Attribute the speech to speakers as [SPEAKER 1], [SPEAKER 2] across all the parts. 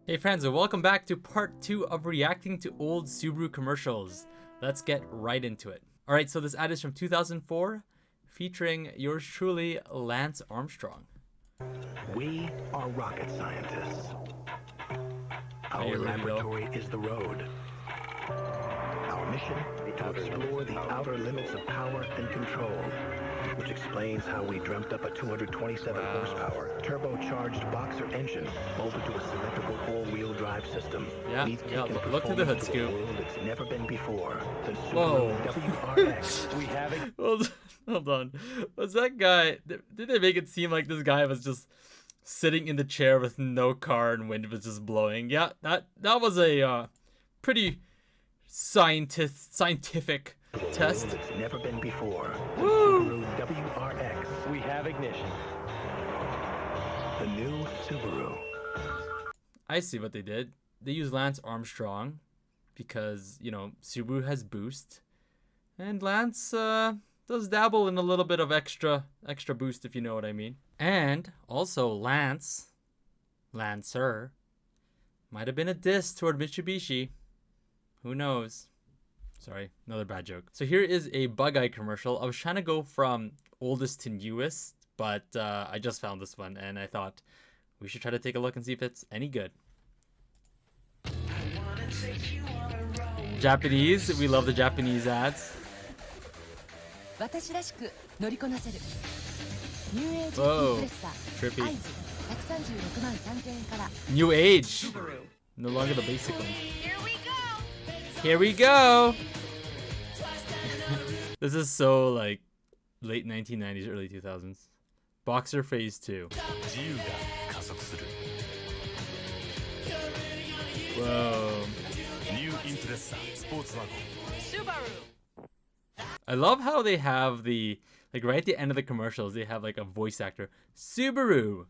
[SPEAKER 1] Hey friends, and welcome back to part 2 of reacting to old Subaru commercials. Let's get right into it. Alright, so this ad is from 2004, featuring yours truly, Lance Armstrong.
[SPEAKER 2] We are rocket scientists. Our laboratory is the road. Our mission to explore the outer limits of power and control, which explains how we dreamt up a 227 horsepower turbocharged boxer engine bolted to a symmetrical all-wheel drive system.
[SPEAKER 1] Yeah, look through the hood scoop.
[SPEAKER 2] It's never been before. The
[SPEAKER 1] Whoa.
[SPEAKER 2] Subaru WRX. We have it.
[SPEAKER 1] Hold on. Was that guy, did they make it seem like this guy was just sitting in the chair with no car and wind was just blowing? Yeah, that was a pretty scientific test.
[SPEAKER 2] It's never been before. The
[SPEAKER 1] Woo!
[SPEAKER 2] Subaru WRX. We have ignition. The new Subaru.
[SPEAKER 1] I see what they did. They used Lance Armstrong because, you know, Subaru has boost. And Lance does dabble in a little bit of extra boost, if you know what I mean. And also Lancer, might have been a diss toward Mitsubishi. Who knows? Sorry, another bad joke. So here is a Bug-Eye commercial. I was trying to go from oldest to newest, but I just found this one and I thought we should try to take a look and see if it's any good. Japanese, we love the Japanese ads. Whoa, trippy. New age. No longer the basic one. Here we go. This is so like late 1990s, early 2000s. Boxer Phase 2. Whoa. I love how they have the, like right at the end of the commercials, they have like a voice actor. Subaru.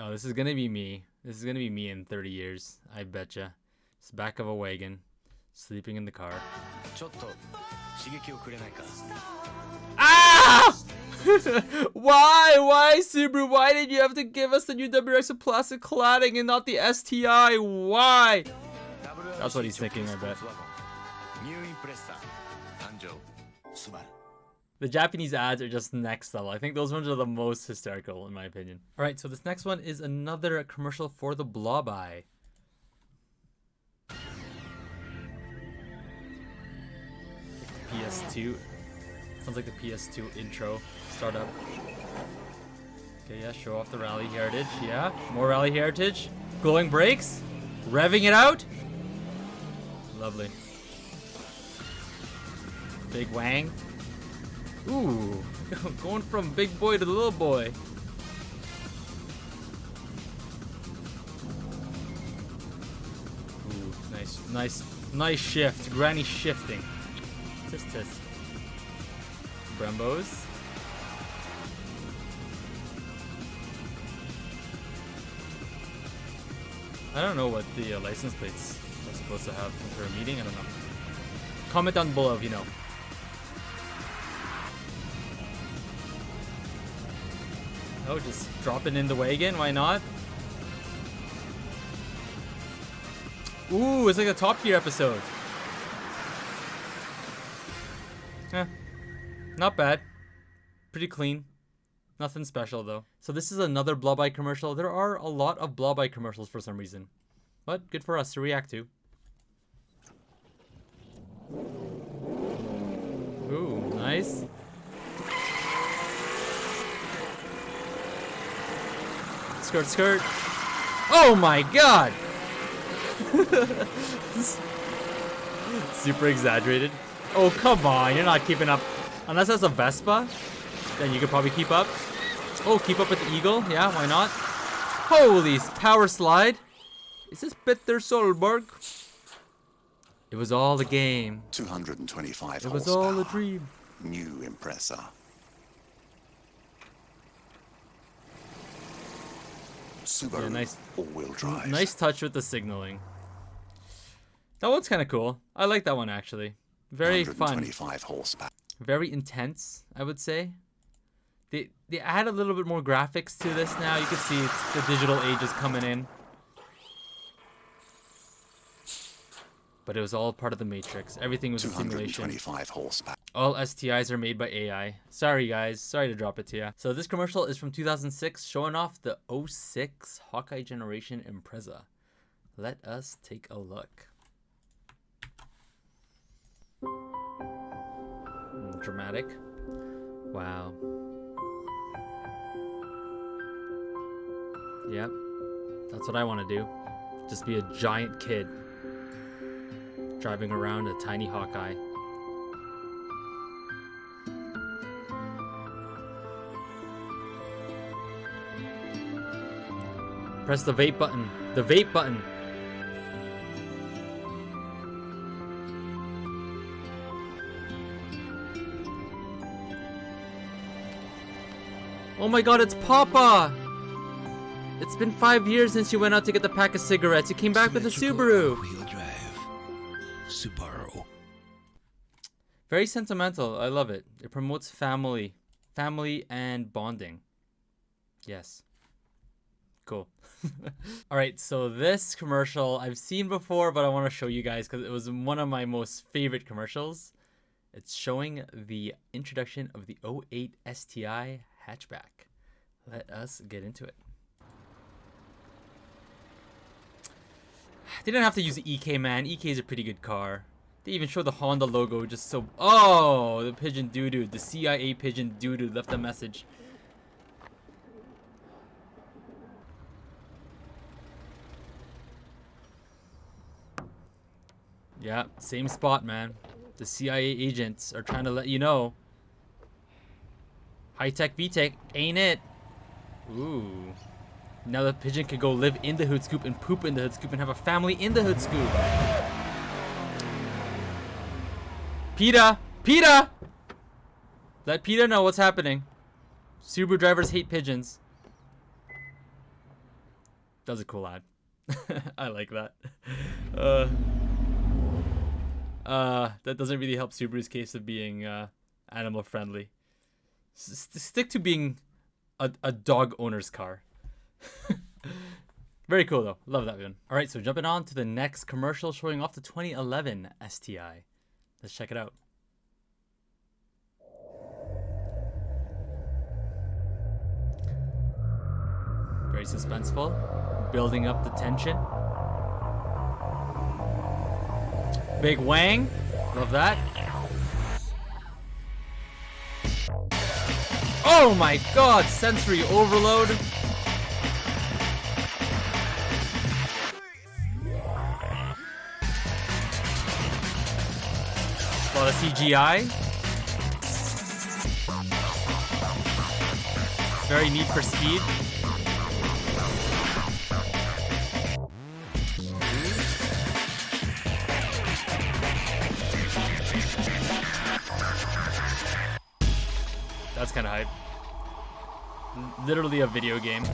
[SPEAKER 1] Oh, this is gonna be me. This is gonna be me in 30 years. I betcha. It's the back of a wagon, sleeping in the car. Ah! Why Subaru? Why did you have to give us the new WRX with plastic cladding and not the STI? Why? That's what he's thinking, I bet. The Japanese ads are just next level. I think those ones are the most hysterical in my opinion. Alright, so this next one is another commercial for the Blob Eye. PS2. Sounds like the PS2 intro startup. Okay, yeah, show off the rally heritage. Yeah, more rally heritage. Glowing brakes. Revving it out. Lovely. Big wang. Ooh, going from big boy to the little boy. Ooh, nice shift. Granny shifting. Tisk. Brembos. I don't know what the license plates are supposed to have for a meeting. I don't know. Comment down below if you know. Oh, just drop it in the wagon. Why not? Ooh, it's like a Top Gear episode. Not bad. Pretty clean. Nothing special though. So this is another Blob-Eye commercial. There are a lot of Blob-Eye commercials for some reason. But good for us to react to. Ooh, nice. Skirt. Oh my god! Super exaggerated. Oh, come on. You're not keeping up. Unless that's a Vespa, then you could probably keep up. Oh, keep up with the Eagle. Yeah, why not? Holy power slide. Is this Peter Solberg? It was all a game.
[SPEAKER 3] 225
[SPEAKER 1] It was all a dream.
[SPEAKER 3] New Impreza. Subaru,
[SPEAKER 1] yeah, nice.
[SPEAKER 3] all-wheel drive.
[SPEAKER 1] Nice touch with the signaling. That one's kind of cool. I like that one actually. Very fun.
[SPEAKER 3] 125 horsepower.
[SPEAKER 1] Very intense, I would say. They add a little bit more graphics to this now. You can see it's the digital age is coming in. But it was all part of the Matrix. Everything was a simulation.
[SPEAKER 3] 225 horsepower.
[SPEAKER 1] All STIs are made by AI. Sorry, guys. Sorry to drop it to you. So this commercial is from 2006, showing off the '06 Hawkeye Generation Impreza. Let us take a look. Dramatic. Wow. Yep. That's what I want to do. Just be a giant kid driving around a tiny Hawkeye. Press the vape button. The vape button. Oh my god, it's Papa! It's been 5 years since you went out to get the pack of cigarettes. You came back with a Subaru.
[SPEAKER 4] Wheel drive. Subaru.
[SPEAKER 1] Very sentimental. I love it. It promotes family and bonding. Yes. Cool. Alright, so this commercial I've seen before, but I want to show you guys because it was one of my most favorite commercials. It's showing the introduction of the '08 STI hatchback. Let us get into it. They didn't have to use the EK, man. EK is a pretty good car. They even showed the Honda logo just so... Oh, the pigeon doo-doo. The CIA pigeon doo-doo left a message. Yeah, same spot, man. The CIA agents are trying to let you know. High-tech VTech ain't it. Ooh. Now the pigeon could go live in the hood scoop and poop in the hood scoop and have a family in the hood scoop. PETA! PETA! Let PETA know what's happening. Subaru drivers hate pigeons. That was a cool ad. I like that. That doesn't really help Subaru's case of being animal friendly. Stick to being a dog owner's car. Very cool though. Love that one. Alright, so jumping on to the next commercial showing off the 2011 STI. Let's check it out. Very suspenseful. Building up the tension. Big wang. Love that. Oh my god, sensory overload. A lot of CGI. Very neat for speed. That's kind of hype. Literally a video game.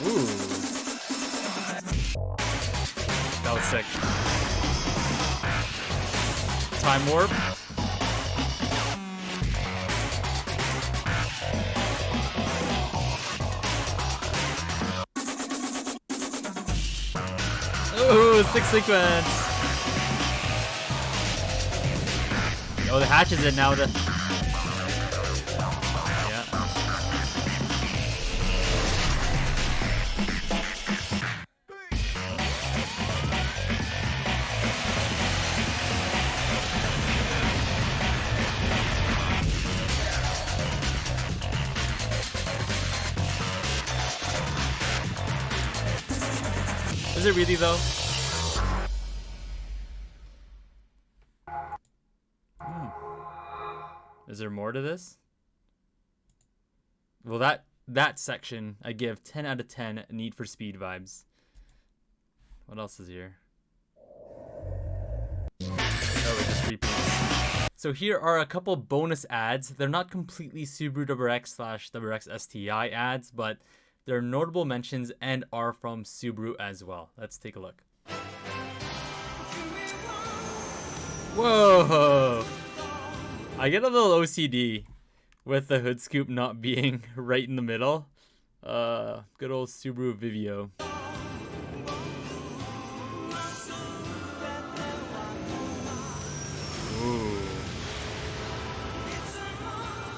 [SPEAKER 1] Ooh. That was sick. Time warp. Ooh, sick sequence. Oh, the hatch is in now. Yeah. Is it really though? Is there more to this? Well, that section I give 10 out of 10 Need for Speed vibes. What else is here? Oh, it just repeats. So here are a couple bonus ads. They're not completely Subaru WRX/WRX STI ads, but they're notable mentions and are from Subaru as well. Let's take a look. Whoa! I get a little OCD with the hood scoop not being right in the middle. Good old Subaru Vivio. Ooh.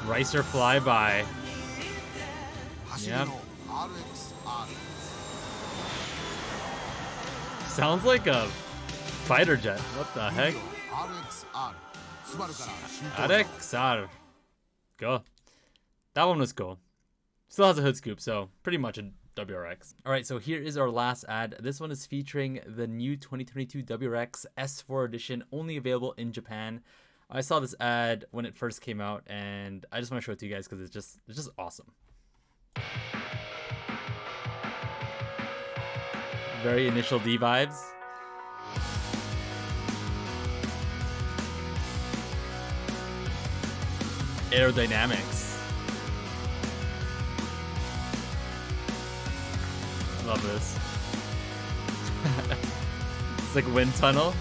[SPEAKER 1] Ricer flyby. Yep. Sounds like a fighter jet. What the heck? RXR. Go. That one was cool. Still has a hood scoop, so pretty much a WRX. Alright, so here is our last ad. This one is featuring the new 2022 WRX S4 edition, only available in Japan. I saw this ad when it first came out, and I just want to show it to you guys because it's just awesome. Very initial D vibes. Aerodynamics. Love this. It's like wind tunnel.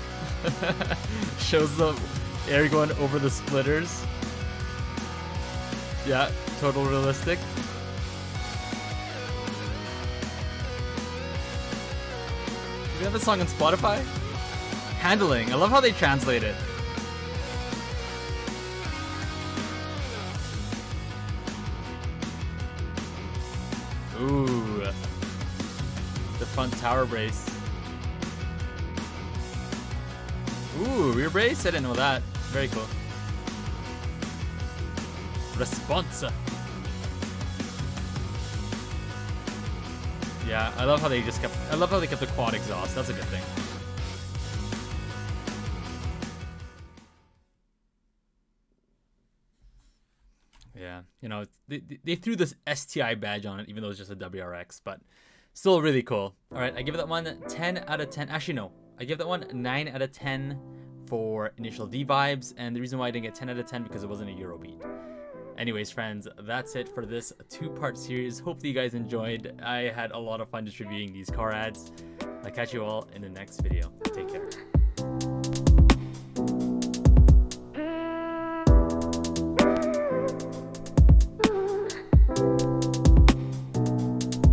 [SPEAKER 1] Shows the air going over the splitters. Yeah, total realistic. Do we have this song on Spotify? Handling. I love how they translate it. Ooh. The front tower brace. Ooh, rear brace? I didn't know that. Very cool. Response. Yeah, I love how they kept the quad exhaust. That's a good thing. Yeah, you know, they threw this STI badge on it, even though it's just a WRX, but still really cool. All right, I give that one 10 out of 10. Actually, no, I give that one 9 out of 10 for initial D vibes, and the reason why I didn't get 10 out of 10 because it wasn't a Eurobeat. Anyways, friends, that's it for this two-part series. Hopefully you guys enjoyed. I had a lot of fun just reviewing these car ads. I'll catch you all in the next video. Take care.